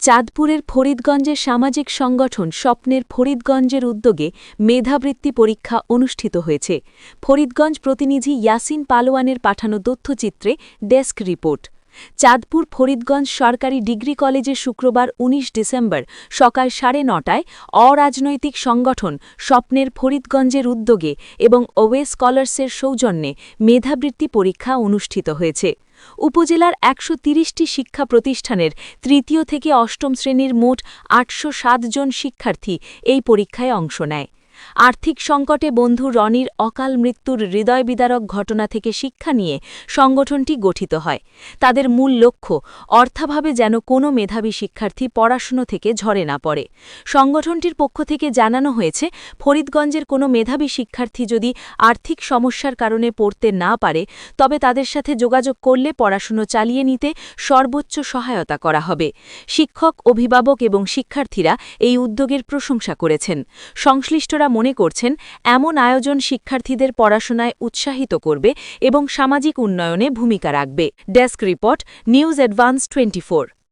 চাঁদপুরের ফরিদগঞ্জের সামাজিক সংগঠন স্বপ্নের ফরিদগঞ্জের উদ্যোগে মেধাবৃত্তি পরীক্ষা অনুষ্ঠিত হয়েছে। ফরিদগঞ্জ প্রতিনিধি ইয়াসিন পালোয়ানের পাঠানো তথ্যচিত্রে ডেস্ক রিপোর্ট। চাঁদপুর ফরিদগঞ্জ সরকারি ডিগ্রি কলেজে শুক্রবার ১৯ ডিসেম্বর সকাল ৯:৩০টায় অরাজনৈতিক সংগঠন স্বপ্নের ফরিদগঞ্জের উদ্যোগে এবং ওয়ে স্কলার্সের সৌজন্যে মেধাবৃত্তি পরীক্ষা অনুষ্ঠিত হয়েছে। উপজেলার ১৩০টি শিক্ষা প্রতিষ্ঠানের তৃতীয় থেকে অষ্টম শ্রেণীর মোট ৮০৭ জন শিক্ষার্থী এই পরীক্ষায় অংশ নেয়। আর্থিক সংকটে বন্ধু রনির অকাল মৃত্যুর হৃদয়বিদারক ঘটনা থেকে শিক্ষা নিয়ে সংগঠনটি গঠিত হয়। তাদের মূল লক্ষ্য অর্থাভাবে যেন কোনো মেধাবী শিক্ষার্থী পড়াশুনো থেকে ঝরে না পড়ে। সংগঠনটির পক্ষ থেকে জানানো হয়েছে, ফরিদগঞ্জের কোনো মেধাবী শিক্ষার্থী যদি আর্থিক সমস্যার কারণে পড়তে না পারে, তবে তাদের সাথে যোগাযোগ করলে পড়াশুনো চালিয়ে নিতে সর্বোচ্চ সহায়তা করা হবে। শিক্ষক, অভিভাবক এবং শিক্ষার্থীরা এই উদ্যোগের প্রশংসা করেছেন। সংশ্লিষ্টরা মনে করছেন, এমন আয়োজন শিক্ষার্থীদের পড়াশোনায় উৎসাহিত করবে এবং সামাজিক উন্নয়নে ভূমিকা রাখবে। Desk report, news advance 24।